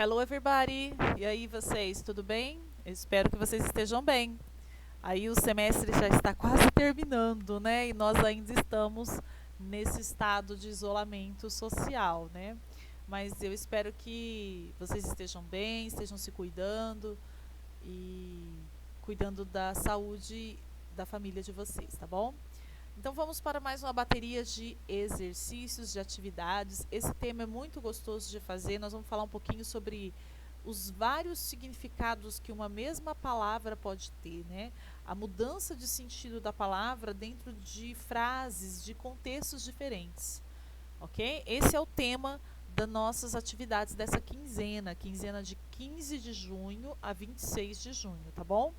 Hello everybody! E aí vocês, tudo bem? Eu espero que vocês estejam bem. Aí o semestre já está quase terminando, né? E nós ainda estamos nesse estado de isolamento social, né? Mas eu espero que vocês estejam bem, estejam se cuidando e cuidando da saúde da família de vocês, tá bom? Então vamos para mais uma bateria de exercícios, de atividades. Esse tema é muito gostoso de fazer. Nós vamos falar um pouquinho sobre os vários significados que uma mesma palavra pode ter, né? A mudança de sentido da palavra dentro de frases, de contextos diferentes, ok? Esse é o tema das nossas atividades dessa quinzena, quinzena de 15 de junho a 26 de junho, tá bom?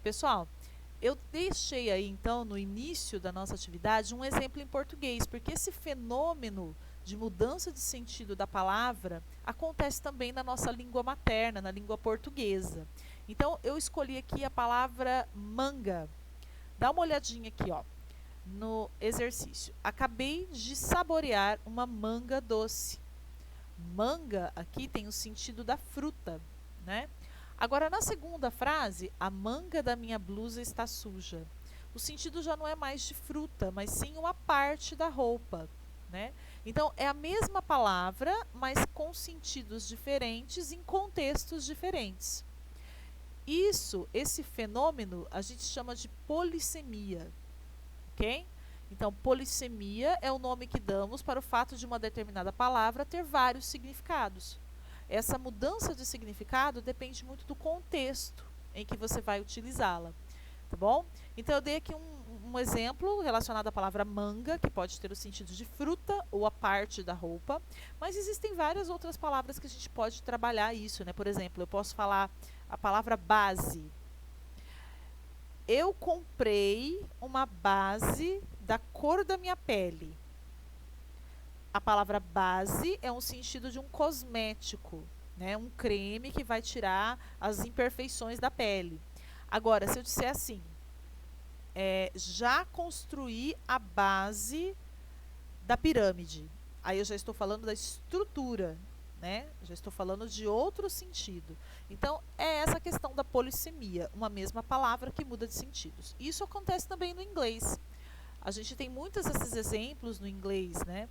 Pessoal, eu deixei aí então no início da nossa atividade um exemplo em português, porque esse fenômeno de mudança de sentido da palavra acontece também na nossa língua materna, na língua portuguesa. Então eu escolhi aqui a palavra manga. Dá uma olhadinha aqui, ó, no exercício. Acabei de saborear uma manga doce. Manga aqui tem o sentido da fruta, né? Agora, na segunda frase, a manga da minha blusa está suja. O sentido já não é mais de fruta, mas sim uma parte da roupa, né? Então, é a mesma palavra, mas com sentidos diferentes em contextos diferentes. Esse fenômeno, a gente chama de polissemia, ok? Então, polissemia é o nome que damos para o fato de uma determinada palavra ter vários significados. Essa mudança de significado depende muito do contexto em que você vai utilizá-la, tá bom? Então eu dei aqui um exemplo relacionado à palavra manga, que pode ter o sentido de fruta ou a parte da roupa, mas existem várias outras palavras que a gente pode trabalhar isso, né? Por exemplo, eu posso falar a palavra base. Eu comprei uma base da cor da minha pele. A palavra base é um sentido de um cosmético, né? Um creme que vai tirar as imperfeições da pele. Agora, se eu disser assim, já construí a base da pirâmide, aí eu já estou falando da estrutura, né? Já estou falando de outro sentido. Então, é essa questão da polissemia, uma mesma palavra que muda de sentidos. Isso acontece também no inglês. A gente tem muitos desses exemplos no inglês, né?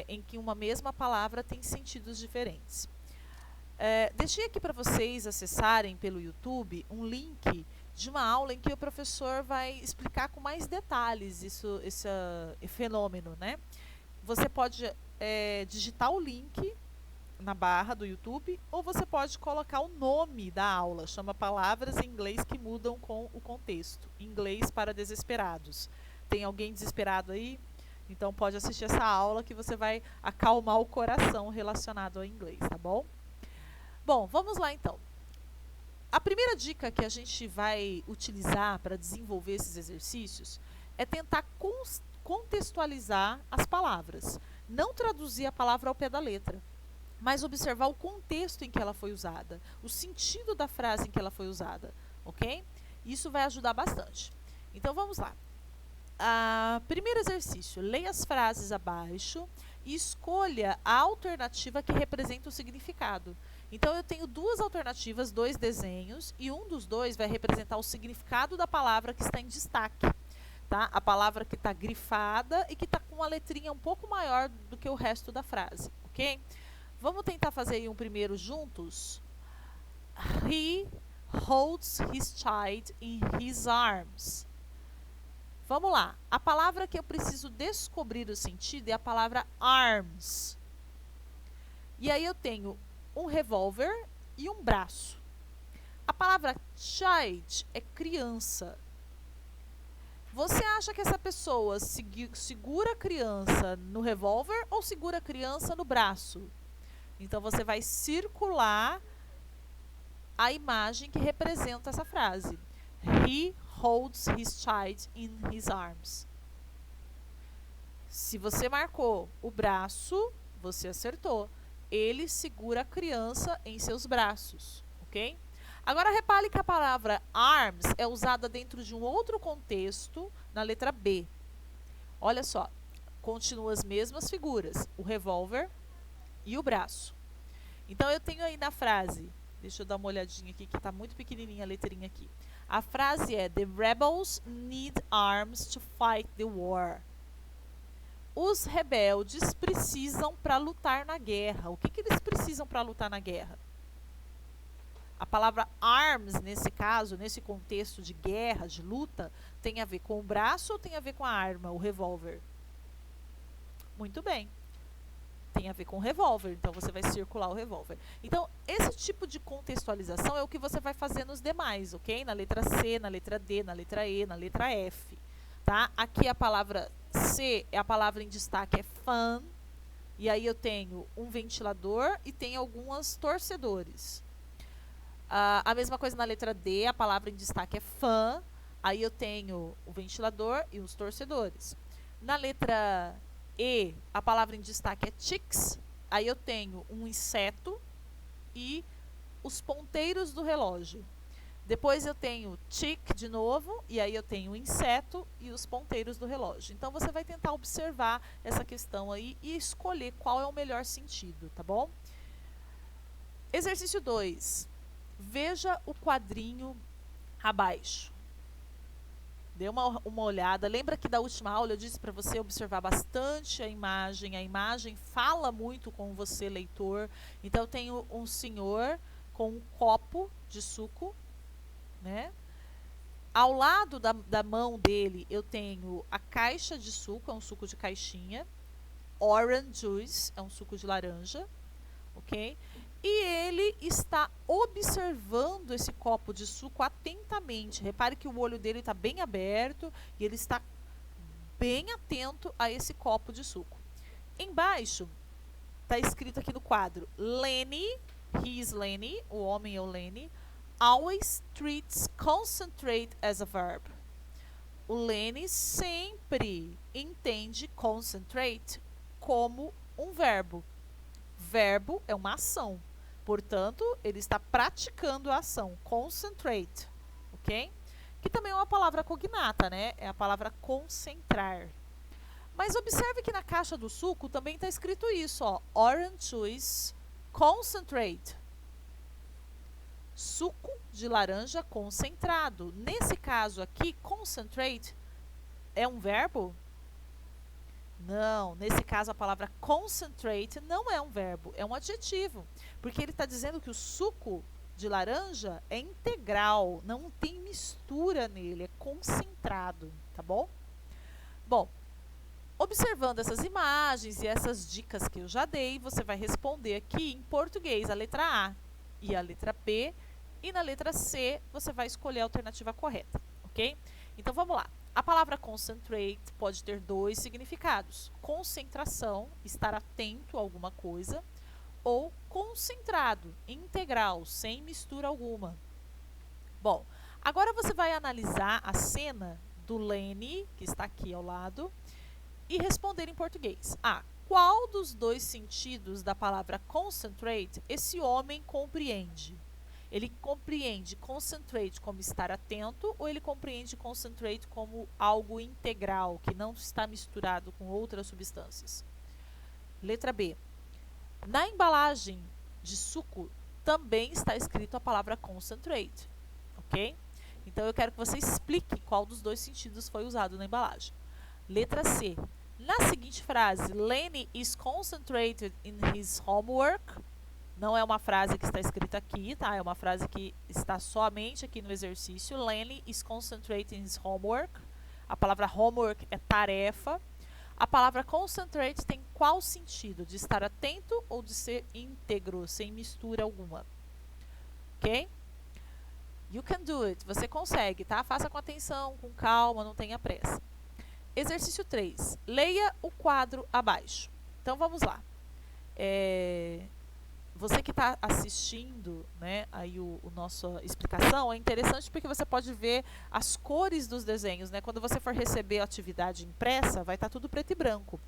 Em que uma mesma palavra tem sentidos diferentes. Deixei aqui para vocês acessarem pelo YouTube um link de uma aula em que o professor vai explicar com mais detalhes esse fenômeno, né? Você pode digitar o link na barra do YouTube ou você pode colocar o nome da aula, chama Palavras em Inglês que Mudam com o Contexto, Inglês para Desesperados. Tem alguém desesperado aí? Então pode assistir essa aula que você vai acalmar o coração relacionado ao inglês, tá bom? Bom, vamos lá então. A primeira dica que a gente vai utilizar para desenvolver esses exercícios é tentar contextualizar as palavras. Não traduzir a palavra ao pé da letra, mas observar o contexto em que ela foi usada, o sentido da frase em que ela foi usada, ok? Isso vai ajudar bastante. Então vamos lá. Primeiro exercício, leia as frases abaixo e escolha a alternativa que representa o significado. Então eu tenho duas alternativas, dois desenhos, e um dos dois vai representar o significado da palavra que está em destaque. Tá? A palavra que está grifada e que está com uma letrinha um pouco maior do que o resto da frase, ok? Vamos tentar fazer aí um primeiro juntos? He holds his child in his arms. Vamos lá. A palavra que eu preciso descobrir o sentido é a palavra arms. E aí eu tenho um revólver e um braço. A palavra child é criança. Você acha que essa pessoa segura a criança no revólver ou segura a criança no braço? Então você vai circular a imagem que representa essa frase. He holds his child in his arms. Se você marcou o braço, você acertou. Ele segura a criança em seus braços, ok? Agora repare que a palavra arms é usada dentro de um outro contexto na letra B. Olha só, continuam as mesmas figuras, o revólver e o braço. Então eu tenho aí na frase, deixa eu dar uma olhadinha aqui que está muito pequenininha a letrinha aqui. A frase é: The rebels need arms to fight the war. Os rebeldes precisam para lutar na guerra. O que eles precisam para lutar na guerra? A palavra arms, nesse caso, nesse contexto de guerra, de luta, tem a ver com o braço ou tem a ver com a arma, o revólver? Muito bem. Tem a ver com o revólver, então você vai circular o revólver. Então, esse tipo de contextualização é o que você vai fazer nos demais, ok? Na letra C, na letra D, na letra E, na letra F. Tá? Aqui a palavra C, a palavra em destaque é fan, e aí eu tenho um ventilador e tem alguns torcedores. A mesma coisa na letra D, a palavra em destaque é fan, aí eu tenho o ventilador e os torcedores. Na letra E, a palavra em destaque é chicks, aí eu tenho um inseto e os ponteiros do relógio. Depois eu tenho chick de novo, e aí eu tenho o inseto e os ponteiros do relógio. Então você vai tentar observar essa questão aí e escolher qual é o melhor sentido, tá bom? Exercício 2. Veja o quadrinho abaixo. Dê uma olhada. Lembra que da última aula eu disse para você observar bastante a imagem. A imagem fala muito com você, leitor. Então eu tenho um senhor com um copo de suco, né? Ao lado da mão dele eu tenho a caixa de suco, é um suco de caixinha. Orange juice, é um suco de laranja, ok? E ele está observando esse copo de suco atentamente. Repare que o olho dele está bem aberto e ele está bem atento a esse copo de suco. Embaixo está escrito aqui no quadro: Lenny, he is Lenny, o homem é o Lenny, always treats concentrate as a verb. O Lenny sempre entende concentrate como um verbo. Verbo é uma ação. Portanto, ele está praticando a ação. Concentrate. Ok? Que também é uma palavra cognata, né? É a palavra concentrar. Mas observe que na caixa do suco também está escrito isso, ó. Orange juice concentrate. Suco de laranja concentrado. Nesse caso aqui, concentrate é um verbo? Não, nesse caso a palavra concentrate não é um verbo, é um adjetivo. Porque ele está dizendo que o suco de laranja é integral, não tem mistura nele, é concentrado, tá bom? Bom, observando essas imagens e essas dicas que eu já dei, você vai responder aqui em português a letra A e a letra B, e na letra C você vai escolher a alternativa correta, ok? Então vamos lá. A palavra concentrate pode ter dois significados: concentração, estar atento a alguma coisa, ou concentrado, integral, sem mistura alguma. Bom, agora você vai analisar a cena do Lenny, que está aqui ao lado, e responder em português. Qual dos dois sentidos da palavra concentrate esse homem compreende? Ele compreende concentrate como estar atento, ou ele compreende concentrate como algo integral, que não está misturado com outras substâncias? Letra B. Na embalagem de suco também está escrito a palavra concentrate, ok? Então eu quero que você explique qual dos dois sentidos foi usado na embalagem. Letra C. Na seguinte frase, Lenny is concentrated in his homework. Não é uma frase que está escrita aqui, tá? É uma frase que está somente aqui no exercício. Lenny is concentrating his homework. A palavra homework é tarefa. A palavra concentrate tem qual sentido? De estar atento ou de ser íntegro, sem mistura alguma? Ok? You can do it. Você consegue, tá? Faça com atenção, com calma, não tenha pressa. Exercício 3. Leia o quadro abaixo. Então, vamos lá. Você que está assistindo, né, aí a nossa explicação, é interessante porque você pode ver as cores dos desenhos, né? Quando você for receber a atividade impressa, vai estar tudo preto e branco.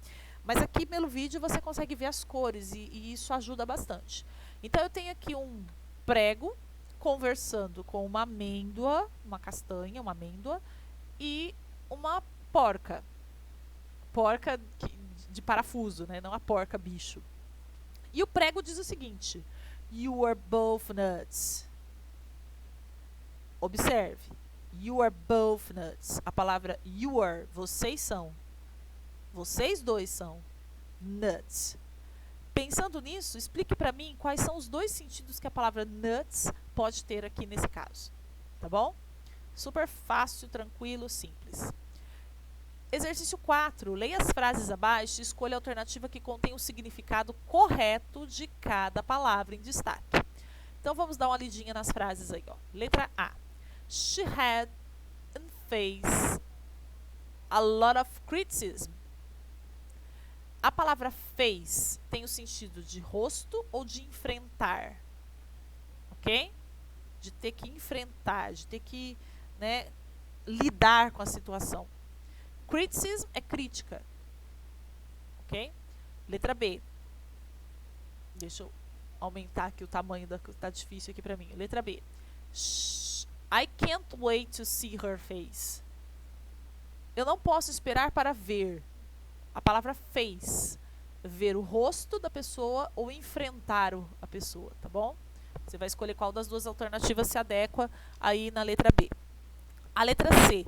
Mas aqui pelo vídeo você consegue ver as cores e isso ajuda bastante. Então eu tenho aqui um prego conversando com uma amêndoa, uma castanha, uma amêndoa, e uma porca. De parafuso, né? Não a porca bicho. E o prego diz o seguinte: You are both nuts. Observe. You are both nuts. A palavra you are, vocês são. Vocês dois são nuts. Pensando nisso, explique para mim quais são os dois sentidos que a palavra nuts pode ter aqui nesse caso. Tá bom? Super fácil, tranquilo, simples. Exercício 4. Leia as frases abaixo e escolha a alternativa que contém o significado correto de cada palavra em destaque. Então vamos dar uma lidinha nas frases aí, ó. Letra A. She had and faced a lot of criticism. A palavra face tem o sentido de rosto ou de enfrentar, ok? De ter que enfrentar, de ter que, né, lidar com a situação. Criticism é crítica, ok? Letra B. Deixa eu aumentar aqui o tamanho da que tá difícil aqui para mim. Letra B. I can't wait to see her face. Eu não posso esperar para ver. A palavra face, ver o rosto da pessoa ou enfrentar a pessoa, tá bom? Você vai escolher qual das duas alternativas se adequa aí na letra B. A letra C.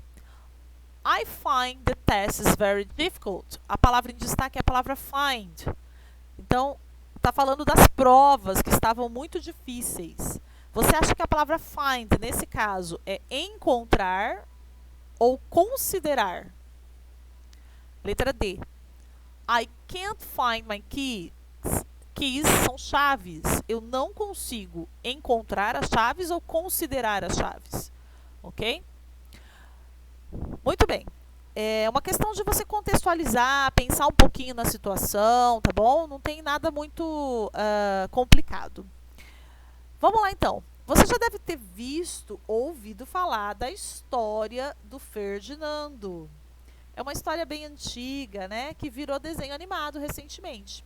I find the tests very difficult. A palavra em destaque é a palavra find. Então, está falando das provas que estavam muito difíceis. Você acha que a palavra find, nesse caso, é encontrar ou considerar? Letra D. I can't find my keys. Keys são chaves. Eu não consigo encontrar as chaves ou considerar as chaves. Ok? Muito bem. É uma questão de você contextualizar, pensar um pouquinho na situação, tá bom? Não tem nada muito complicado. Vamos lá, então. Você já deve ter visto, ouvido falar da história do Ferdinando. É uma história bem antiga, né? Que virou desenho animado recentemente.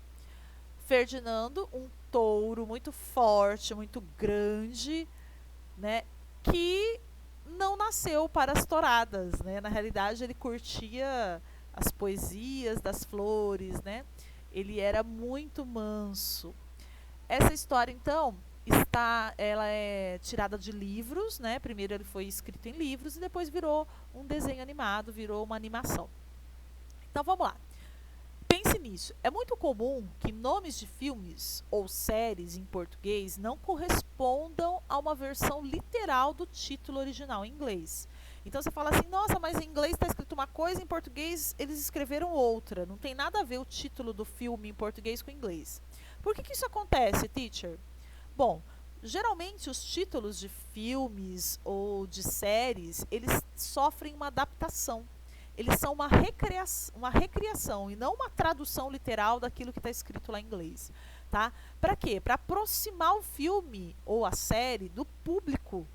Ferdinando, um touro muito forte, muito grande, né? Que não nasceu para as touradas, né? Na realidade, ele curtia as poesias das flores, né? Ele era muito manso. Essa história, então, ela é tirada de livros, né? Primeiro ele foi escrito em livros e depois virou um desenho animado, virou uma animação. Então vamos lá. Pense nisso. É muito comum que nomes de filmes ou séries em português não correspondam a uma versão literal do título original em inglês. Então você fala assim, nossa, mas em inglês está escrito uma coisa, em português eles escreveram outra. Não tem nada a ver o título do filme em português com o inglês. Por que isso acontece, teacher? Bom, geralmente os títulos de filmes ou de séries, eles sofrem uma adaptação. Eles são uma recriação e não uma tradução literal daquilo que está escrito lá em inglês. Tá? Para quê? Para aproximar o filme ou a série do público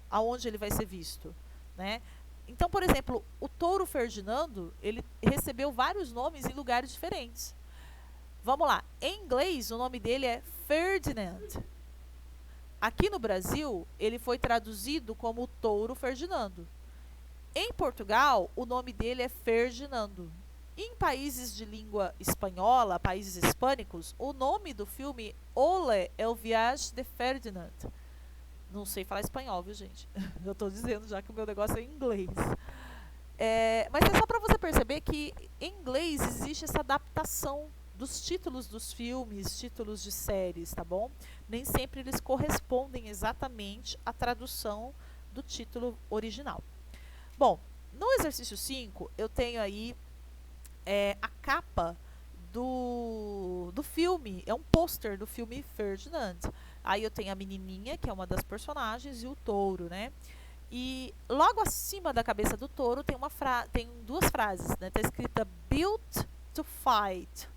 aonde ele vai ser visto. Né? Então, por exemplo, o Touro Ferdinando, ele recebeu vários nomes em lugares diferentes. Vamos lá. Em inglês, o nome dele é Ferdinand. Aqui no Brasil, ele foi traduzido como Touro Ferdinando. Em Portugal, o nome dele é Ferdinando. Em países de língua espanhola, países hispânicos, o nome do filme Ole é o Viagem de Ferdinand. Não sei falar espanhol, viu, gente? Eu estou dizendo já que o meu negócio é em inglês. Mas é só para você perceber que em inglês existe essa adaptação dos títulos dos filmes, títulos de séries, tá bom? Nem sempre eles correspondem exatamente à tradução do título original. Bom, no exercício 5, eu tenho aí a capa do filme, é um pôster do filme Ferdinand. Aí eu tenho a menininha, que é uma das personagens, e o touro, né? E logo acima da cabeça do touro tem duas frases, né? Tá escrita Built to Fight,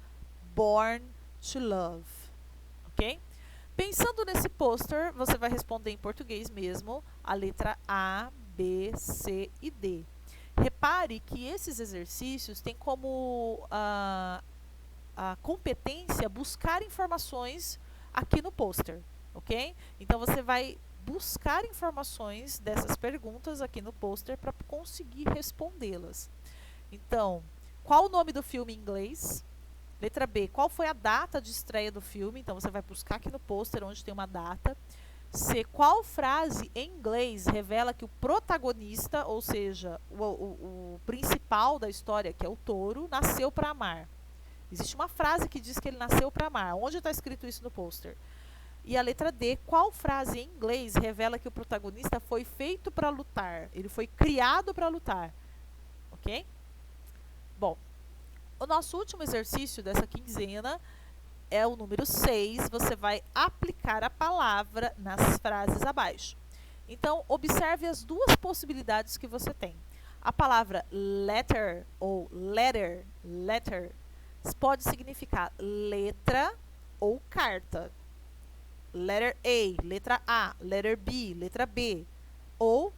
Born to Love, ok? Pensando nesse pôster, você vai responder em português mesmo a letra A, B, C e D. Repare que esses exercícios têm como a competência buscar informações aqui no pôster, ok? Então você vai buscar informações dessas perguntas aqui no pôster para conseguir respondê-las. Então, qual o nome do filme em inglês? Letra B, qual foi a data de estreia do filme? Então você vai buscar aqui no pôster onde tem uma data. C, qual frase em inglês revela que o protagonista, ou seja, o principal da história, que é o touro, nasceu para amar? Existe uma frase que diz que ele nasceu para amar. Onde está escrito isso no pôster? E a letra D, qual frase em inglês revela que o protagonista foi feito para lutar? Ele foi criado para lutar. Ok? Bom, o nosso último exercício dessa quinzena é o número 6. Você vai aplicar a palavra nas frases abaixo. Então, observe as duas possibilidades que você tem. A palavra letter ou letter, pode significar letra ou carta. Letter A, letra A, letter B, letra B. Ou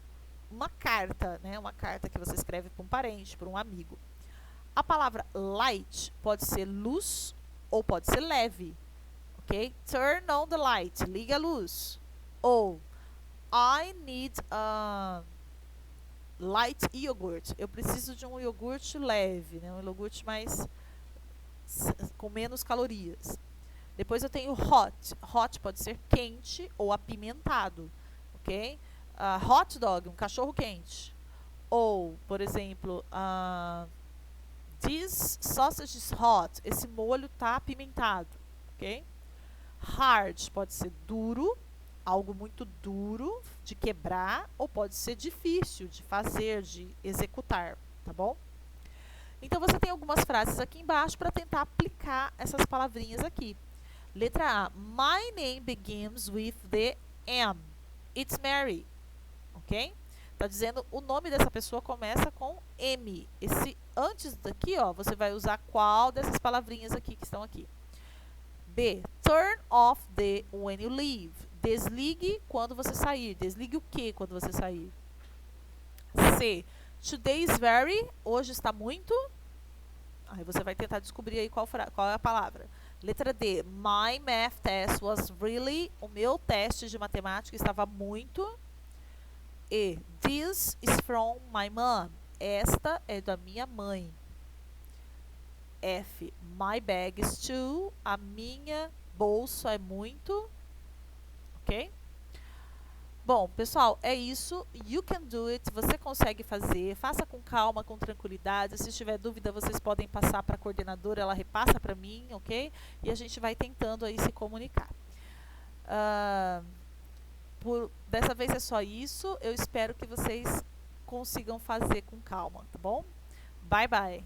uma carta, né? Uma carta que você escreve para um parente, para um amigo. A palavra light pode ser luz ou pode ser leve, ok? Turn on the light, liga a luz. Ou I need a light yogurt. Eu preciso de um iogurte leve, né? Um iogurte mais com menos calorias. Depois eu tenho hot. Hot pode ser quente ou apimentado, ok? Hot dog, um cachorro quente. Ou, por exemplo, this sausage is hot. Esse molho tá apimentado, ok? Hard pode ser duro, algo muito duro de quebrar, ou pode ser difícil de fazer, de executar, tá bom? Então você tem algumas frases aqui embaixo para tentar aplicar essas palavrinhas aqui. Letra A. My name begins with the M. It's Mary. Ok? Está dizendo o nome dessa pessoa começa com M. Esse antes daqui, ó, você vai usar qual dessas palavrinhas aqui que estão aqui? B. Turn off the when you leave. Desligue quando você sair. Desligue o que quando você sair? C. Today is very. Hoje está muito. Aí você vai tentar descobrir aí qual é a palavra. Letra D. My math test was really. O meu teste de matemática estava muito. E. This is from my mom. Esta é da minha mãe. F. My bag is too. A minha bolsa é muito. Ok? Bom, pessoal, é isso. You can do it. Você consegue fazer. Faça com calma, com tranquilidade. Se tiver dúvida, vocês podem passar para a coordenadora. Ela repassa para mim, ok? E a gente vai tentando aí se comunicar. Dessa vez é só isso. Eu espero que vocês consigam fazer com calma, tá bom? Bye, bye.